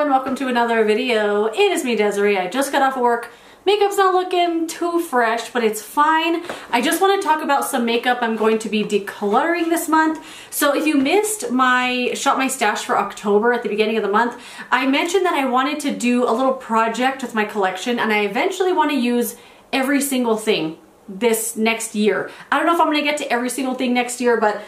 everyone, welcome to another video. It is me, Desiree. I just got off work. Makeup's not looking too fresh, but it's fine. I just want to talk about some makeup I'm going to be decluttering this month. So if you missed my Shop My Stash for October at the beginning of the month, I mentioned that I wanted to do a little project with my collection, and I eventually want to use every single thing this next year. I don't know if I'm going to get to every single thing next year, but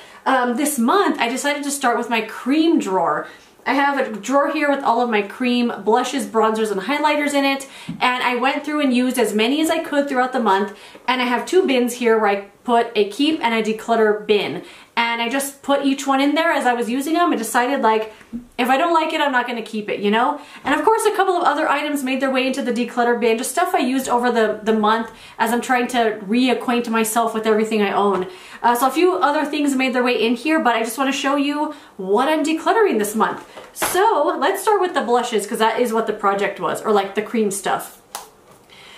this month I decided to start with my cream drawer. I have a drawer here with all of my cream blushes, bronzers, and highlighters in it, and I went through and used as many as I could throughout the month, and I have two bins here where I put a keep and a declutter bin, and I just put each one in there as I was using them and decided, like, if I don't like it, I'm not going to keep it, you know? And of course a couple of other items made their way into the declutter bin, just stuff I used over the month as I'm trying to reacquaint myself with everything I own. So a few other things made their way in here, but I just want to show you what I'm decluttering this month. So let's start with the blushes, because that is what the project was, or like the cream stuff.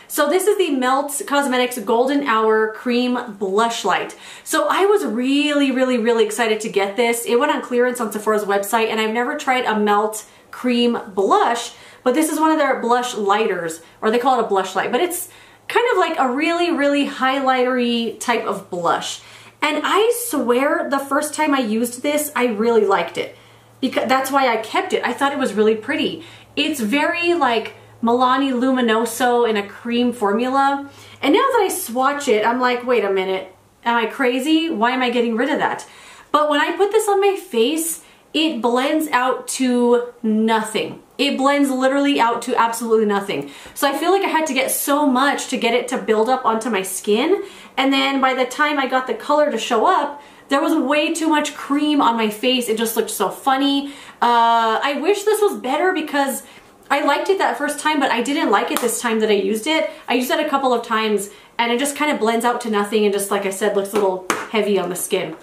So this is the Melt Cosmetics Golden Hour Cream Blush Light. So I was really excited to get this. It went on clearance on Sephora's website, and I've never tried a Melt cream blush, but this is one of their blush lighters, or they call it a blush light, but it's kind of like a really highlighter-y type of blush. And I swear the first time I used this, I really liked it, because that's why I kept it. I thought it was really pretty. It's very like Milani Luminoso in a cream formula. And now that I swatch it, I'm like, wait a minute, am I crazy? Why am I getting rid of that? But when I put this on my face, it blends out to nothing. It blends literally out to absolutely nothing. So I feel like I had to get so much to get it to build up onto my skin. And then by the time I got the color to show up, there was way too much cream on my face. It just looked so funny. I wish this was better, because I liked it that first time, but I didn't like it this time that I used it. I used it a couple of times, and it just kind of blends out to nothing, and just like I said, looks a little heavy on the skin.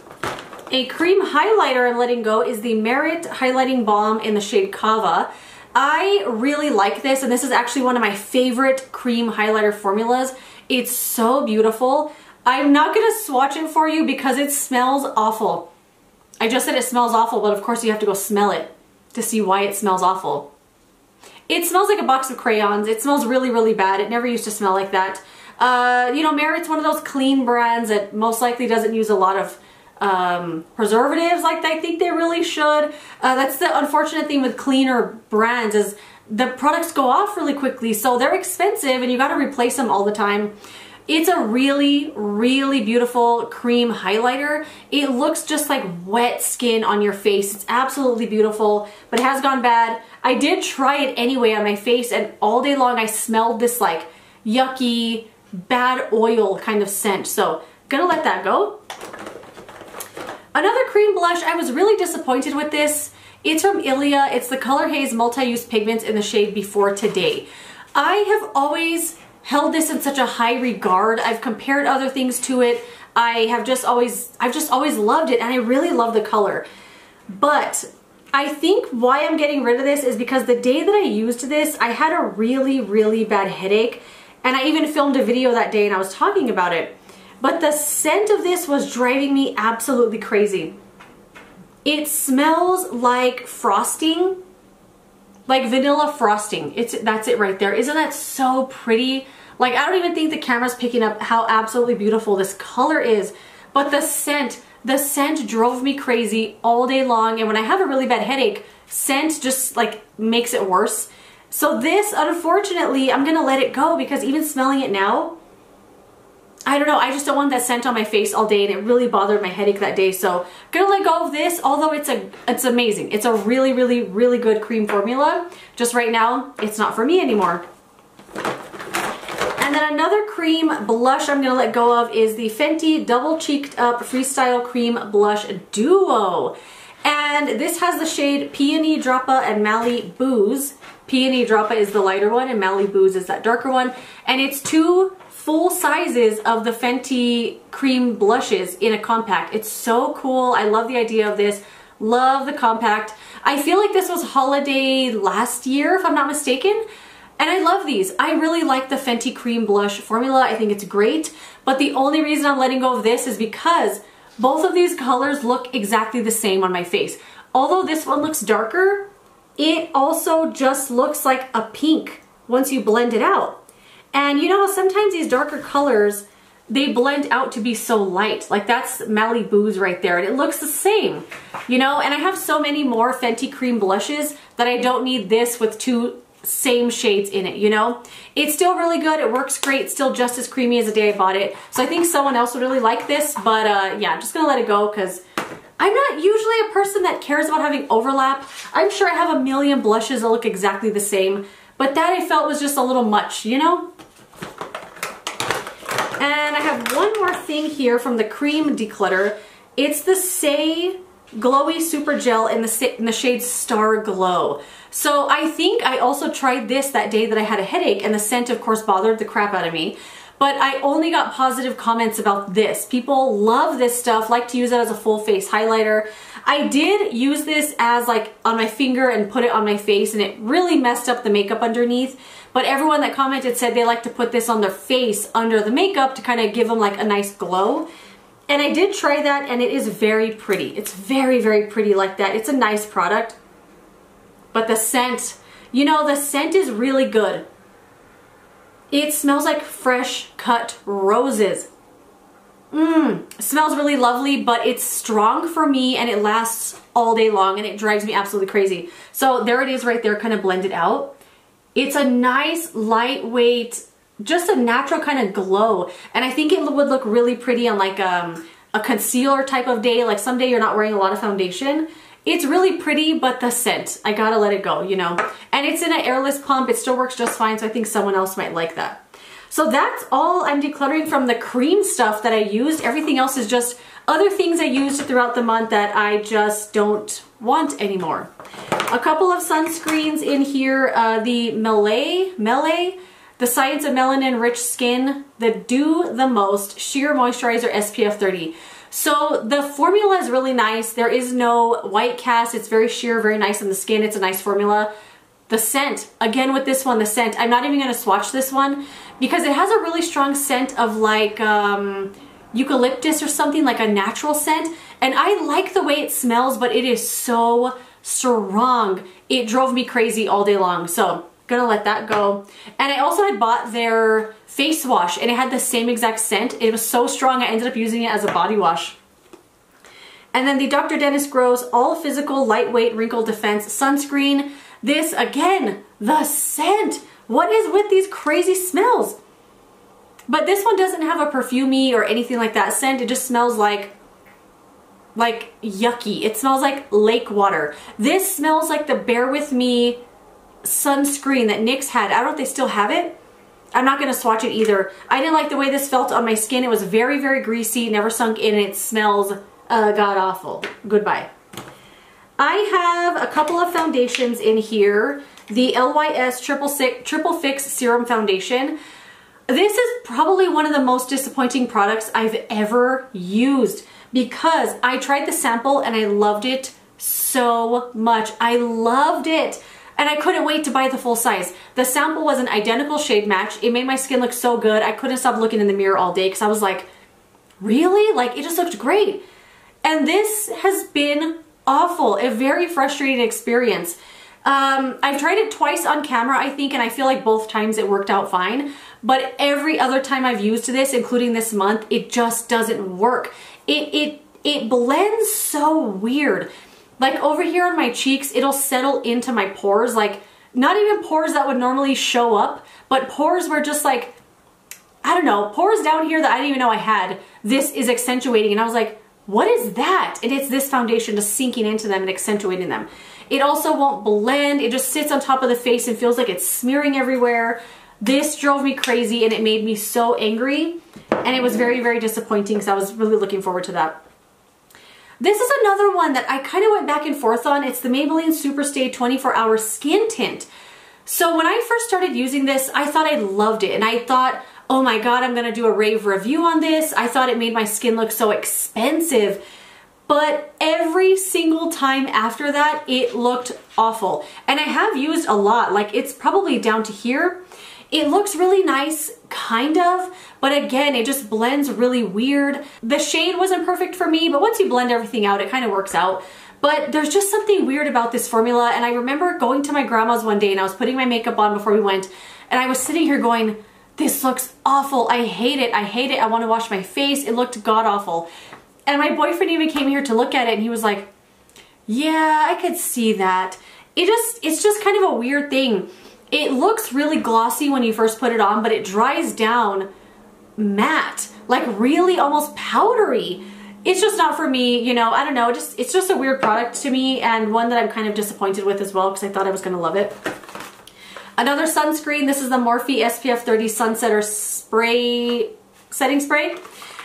A cream highlighter I'm letting go is the Merit Highlighting Balm in the shade Kava. I really like this, and this is actually one of my favorite cream highlighter formulas. It's so beautiful. I'm not gonna swatch it for you because it smells awful. I just said it smells awful, but of course you have to go smell it to see why it smells awful. It smells like a box of crayons. It smells really bad. It never used to smell like that. You know, Merit's one of those clean brands that most likely doesn't use a lot of preservatives like I think they really should. That's the unfortunate thing with cleaner brands, is the products go off really quickly, so they're expensive and you got to replace them all the time. It's a really beautiful cream highlighter. It looks just like wet skin on your face. It's absolutely beautiful, but it has gone bad. I did try it anyway on my face, and all day long I smelled this like yucky, bad oil kind of scent. So gonna let that go. Another cream blush, I was really disappointed with this. It's from Ilia. It's the Color Haze Multi-Use Pigments in the shade Before Today. I have always held this in such a high regard. I've compared other things to it. I've just always loved it, and I really love the color. But I think why I'm getting rid of this is because the day that I used this, I had a really bad headache, and I even filmed a video that day and I was talking about it. But the scent of this was driving me absolutely crazy. It smells like frosting, like vanilla frosting. That's it right there. Isn't that so pretty? Like, I don't even think the camera's picking up how absolutely beautiful this color is, but the scent drove me crazy all day long, and when I have a really bad headache, scent just like makes it worse. So this, unfortunately, I'm gonna let it go, because even smelling it now, I don't know, I just don't want that scent on my face all day, and it really bothered my headache that day. So gonna let go of this, although it's amazing. It's a really good cream formula. Just right now, it's not for me anymore. And then another cream blush I'm gonna let go of is the Fenty Double Cheeked Up Freestyle Cream Blush Duo. And this has the shade Peony Droppa and Mali Booze. Peony Droppa is the lighter one, and Mali Booze is that darker one. And it's two full sizes of the Fenty cream blushes in a compact. It's so cool. I love the idea of this. Love the compact. I feel like this was holiday last year, if I'm not mistaken. And I love these. I really like the Fenty cream blush formula. I think it's great. But the only reason I'm letting go of this is because both of these colors look exactly the same on my face. Although this one looks darker, it also just looks like a pink once you blend it out. And you know how sometimes these darker colors, they blend out to be so light. Like that's Malibu's right there, and it looks the same, you know? And I have so many more Fenty Cream blushes that I don't need this with two same shades in it, you know? It's still really good, it works great, it's still just as creamy as the day I bought it. So I think someone else would really like this, but yeah, I'm just gonna let it go because I'm not usually a person that cares about having overlap. I'm sure I have a million blushes that look exactly the same, but that I felt was just a little much, you know? And I have one more thing here from the Cream Declutter. It's the Say Glowy Super Gel in the shade Star Glow. So I think I also tried this that day that I had a headache, and the scent of course bothered the crap out of me. But I only got positive comments about this. People love this stuff, like to use it as a full face highlighter. I did use this as like on my finger and put it on my face, and it really messed up the makeup underneath. But everyone that commented said they like to put this on their face under the makeup to kind of give them like a nice glow. And I did try that, and it is very pretty. It's very, very pretty like that. It's a nice product. But the scent, you know, the scent is really good. It smells like fresh cut roses. It smells really lovely, but it's strong for me and it lasts all day long and it drives me absolutely crazy. So there it is right there, kind of blended out. It's a nice, lightweight, just a natural kind of glow. And I think it would look really pretty on like a concealer type of day, like someday you're not wearing a lot of foundation. It's really pretty, but the scent, I gotta let it go, you know. And it's in an airless pump, it still works just fine, so I think someone else might like that. So that's all I'm decluttering from the cream stuff that I used. Everything else is just other things I used throughout the month that I just don't want anymore. A couple of sunscreens in here, the Melee, the Science of Melanin Rich Skin, the Do the Most Sheer Moisturizer SPF 30. So the formula is really nice. There is no white cast. It's very sheer, very nice on the skin. It's a nice formula. The scent, again with this one, the scent, I'm not even going to swatch this one because it has a really strong scent of like eucalyptus or something, like a natural scent. And I like the way it smells, but it is so strong. It drove me crazy all day long. So gonna let that go. And I also had bought their face wash and it had the same exact scent. It was so strong I ended up using it as a body wash. And then the Dr. Dennis Gross All Physical Lightweight Wrinkle Defense Sunscreen. This again, the scent. What is with these crazy smells? But this one doesn't have a perfumey or anything like that scent. It just smells like yucky. It smells like lake water. This smells like the Bear With Me sunscreen that NYX had. I don't know if they still have it. I'm not going to swatch it either. I didn't like the way this felt on my skin. It was very, very greasy, never sunk in, and it smells god-awful. Goodbye. I have a couple of foundations in here. The LYS Triple Fix Serum Foundation. This is probably one of the most disappointing products I've ever used because I tried the sample and I loved it so much. I loved it. And I couldn't wait to buy the full size. The sample was an identical shade match. It made my skin look so good. I couldn't stop looking in the mirror all day because I was like, really? Like, it just looked great. And this has been awful. A very frustrating experience. I've tried it twice on camera, I think, and I feel like both times it worked out fine. But every other time I've used this, including this month, it just doesn't work. It blends so weird. Like over here on my cheeks, it'll settle into my pores, like not even pores that would normally show up, but pores where just like, I don't know, pores down here that I didn't even know I had, this is accentuating. And I was like, what is that? And it's this foundation just sinking into them and accentuating them. It also won't blend. It just sits on top of the face and feels like it's smearing everywhere. This drove me crazy and it made me so angry. And it was very, very disappointing because I was really looking forward to that. This is another one that I kind of went back and forth on. It's the Maybelline Superstay 24-Hour Skin Tint. So when I first started using this, I thought I loved it. And I thought, oh my God, I'm gonna do a rave review on this. I thought it made my skin look so expensive. But every single time after that, it looked awful. And I have used a lot, like it's probably down to here. It looks really nice, kind of, but again, it just blends really weird. The shade wasn't perfect for me, but once you blend everything out, it kind of works out. But there's just something weird about this formula, and I remember going to my grandma's one day and I was putting my makeup on before we went, and I was sitting here going, this looks awful. I hate it. I hate it. I want to wash my face. It looked god awful. And my boyfriend even came here to look at it and he was like, yeah, I could see that. It's just kind of a weird thing. It looks really glossy when you first put it on, but it dries down matte, like really almost powdery. It's just not for me, you know, I don't know, it's just a weird product to me, and one that I'm kind of disappointed with as well because I thought I was going to love it. Another sunscreen, this is the Morphe SPF 30 Sunsetter Spray, Setting Spray.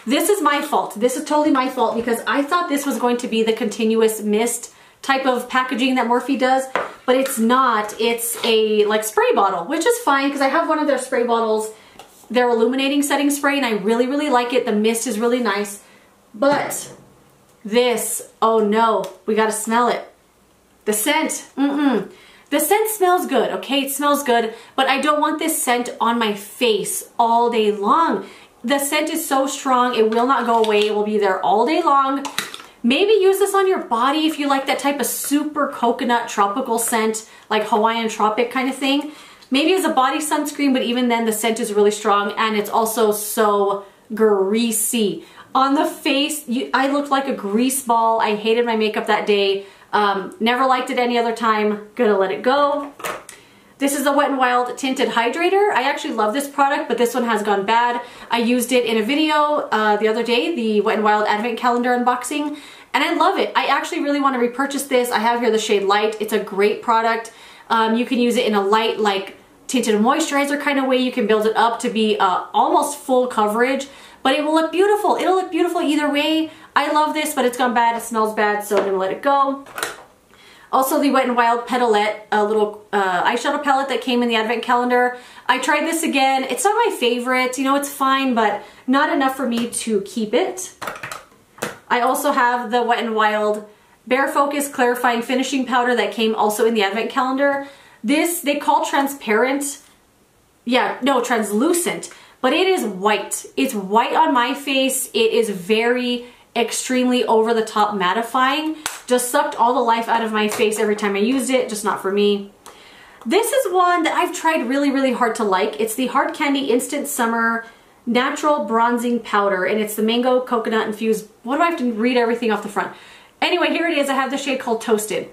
This is my fault. This is totally my fault because I thought this was going to be the continuous mist type of packaging that Morphe does, but it's not. It's a like spray bottle, which is fine because I have one of their spray bottles, their illuminating setting spray, and I really, really like it. The mist is really nice. But this, oh no, we gotta smell it. The scent, The scent smells good, okay? It smells good, but I don't want this scent on my face all day long. The scent is so strong, it will not go away. It will be there all day long. Maybe use this on your body if you like that type of super coconut tropical scent, like Hawaiian tropic kind of thing. Maybe as a body sunscreen, but even then the scent is really strong, and it's also so greasy. On the face, I looked like a grease ball. I hated my makeup that day. Never liked it any other time. Gonna let it go. This is a Wet n Wild Tinted Hydrator. I actually love this product, but this one has gone bad. I used it in a video the other day, the Wet n Wild Advent Calendar unboxing, and I love it. I actually really want to repurchase this. I have here the shade Light. It's a great product. You can use it in a light, like tinted moisturizer kind of way. You can build it up to be almost full coverage, but it will look beautiful. It'll look beautiful either way. I love this, but it's gone bad. It smells bad, so I'm gonna let it go. Also the Wet n Wild Petalette, a little eyeshadow palette that came in the Advent Calendar. I tried this again. It's not my favorite. You know, it's fine, but not enough for me to keep it. I also have the Wet n Wild Bare Focus Clarifying Finishing Powder that came also in the Advent Calendar. This they call transparent. Yeah, no, translucent. But it is white. It's white on my face. It is very extremely over the top mattifying. Just sucked all the life out of my face every time I used it. Just not for me. This is one that I've tried really, really hard to like. It's the Hard Candy Instant Summer Natural Bronzing Powder, and it's the Mango Coconut Infused. What do I have to read everything off the front? Anyway, here it is. I have the shade called Toasted.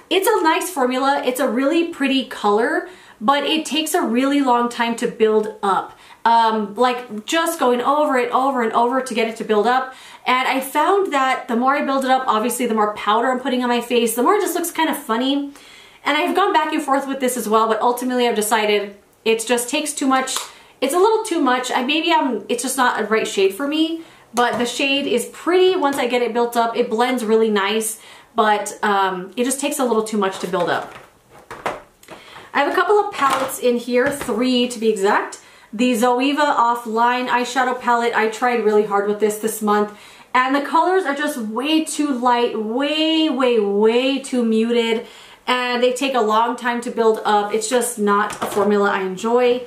It's a nice formula. It's a really pretty color, but it takes a really long time to build up. Like just going over it over and over to get it to build up. And I found that the more I build it up, obviously the more powder I'm putting on my face, the more it just looks kind of funny. And I've gone back and forth with this as well, but ultimately I've decided it just takes too much. It's a little too much. It's just not a right shade for me, but the shade is pretty once I get it built up. It blends really nice, but it just takes a little too much to build up. I have a couple of palettes in here, 3 to be exact. The Zoeva Offline eyeshadow palette, I tried really hard with this month, and the colors are just way too light, way too muted, and they take a long time to build up. It's just not a formula I enjoy.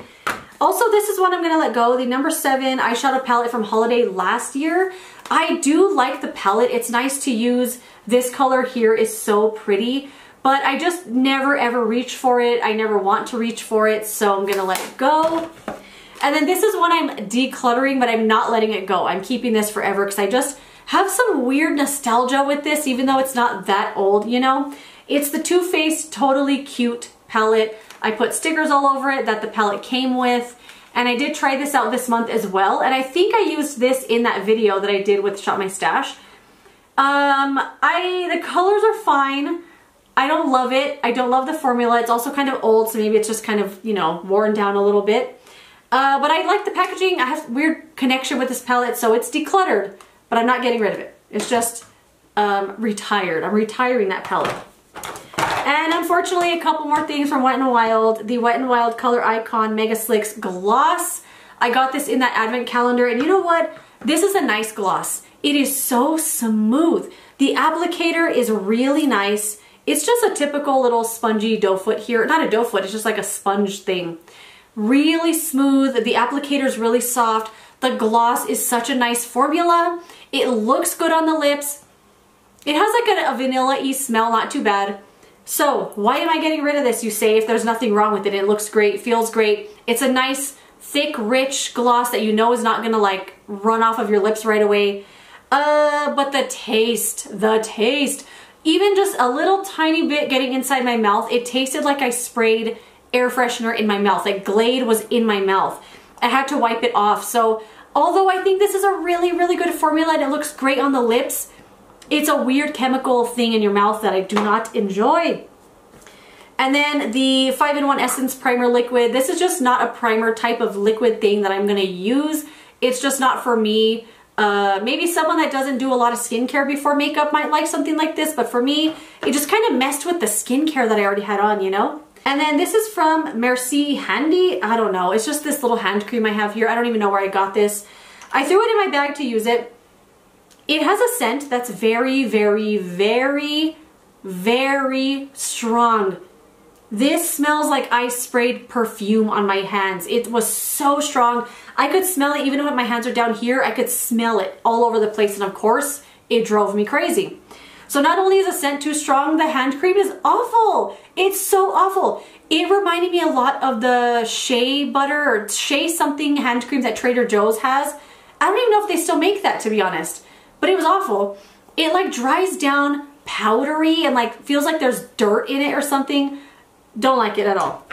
Also, this is one I'm gonna let go, the number 7 eyeshadow palette from holiday last year. I do like the palette. It's nice to use. This color here is so pretty, but I just never ever reach for it. I never want to reach for it, so I'm gonna let it go. And then this is one I'm decluttering, but I'm not letting it go. I'm keeping this forever because I just have some weird nostalgia with this, even though it's not that old, you know? It's the Too Faced Totally Cute palette. I put stickers all over it that the palette came with, and I did try this out this month as well, and I think I used this in that video that I did with Shop My Stash. The colors are fine. I don't love it. I don't love the formula. It's also kind of old, so maybe it's just kind of, you know, worn down a little bit. But I like the packaging. I have a weird connection with this palette, so it's decluttered, but I'm not getting rid of it. It's just retired. I'm retiring that palette. And unfortunately, a couple more things from Wet n Wild. The Wet n Wild Color Icon Mega Slicks Gloss. I got this in that Advent Calendar, and you know what? This is a nice gloss. It is so smooth. The applicator is really nice. It's just a typical little spongy doe foot here. Not a doe foot, it's just like a sponge thing. Really smooth. The applicator is really soft. The gloss is such a nice formula. It looks good on the lips. It has like a vanilla-y smell, not too bad. So why am I getting rid of this, you say, if there's nothing wrong with it? It looks great, feels great. It's a nice, thick, rich gloss that you know is not gonna like run off of your lips right away. But the taste, even just a little tiny bit getting inside my mouth, it tasted like I sprayed air freshener in my mouth. Like Glade was in my mouth. I had to wipe it off. So although I think this is a really, really good formula and it looks great on the lips, it's a weird chemical thing in your mouth that I do not enjoy. And then the 5-in-1 Essence Primer Liquid. This is just not a primer type of liquid thing that I'm gonna use. It's just not for me. Maybe someone that doesn't do a lot of skincare before makeup might like something like this, but for me, it just kind of messed with the skincare that I already had on, you know? And then this is from Merci Handy. I don't know. It's just this little hand cream I have here. I don't even know where I got this. I threw it in my bag to use it. It has a scent that's very, very, very, very strong. This smells like I sprayed perfume on my hands. It was so strong. I could smell it even when my hands are down here. I could smell it all over the place, and of course, it drove me crazy. So not only is the scent too strong, the hand cream is awful. It's so awful. It reminded me a lot of the Shea Butter or Shea something hand cream that Trader Joe's has. I don't even know if they still make that, to be honest, but it was awful. It like dries down powdery and like feels like there's dirt in it or something. Don't like it at all.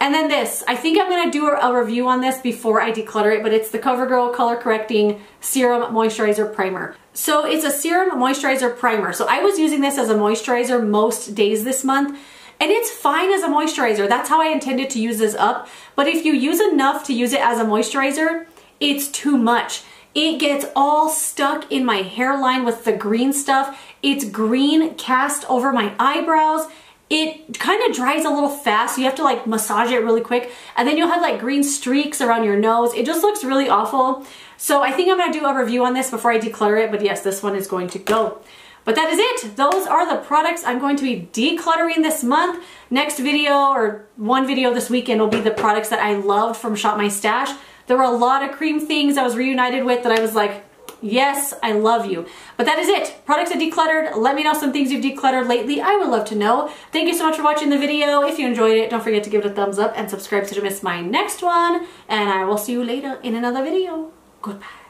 And then this, I think I'm gonna do a review on this before I declutter it, but it's the CoverGirl Color Correcting Serum Moisturizer Primer. So it's a serum moisturizer primer. So I was using this as a moisturizer most days this month, and it's fine as a moisturizer. That's how I intended to use this up. But if you use enough to use it as a moisturizer, it's too much. It gets all stuck in my hairline with the green stuff. It's green cast over my eyebrows. It kind of dries a little fast, so you have to like massage it really quick, and then you'll have like green streaks around your nose. It just looks really awful. So I think I'm gonna do a review on this before I declutter it, but yes, this one is going to go. But that is it. Those are the products I'm going to be decluttering this month. Next video, or one video this weekend, will be the products that I loved from Shop My Stash. There were a lot of cream things I was reunited with that I was like, yes, I love you. But that is it. Products I decluttered. Let me know some things you've decluttered lately. I would love to know. Thank you so much for watching the video. If you enjoyed it, don't forget to give it a thumbs up and subscribe so you don't miss my next one. And I will see you later in another video. Goodbye.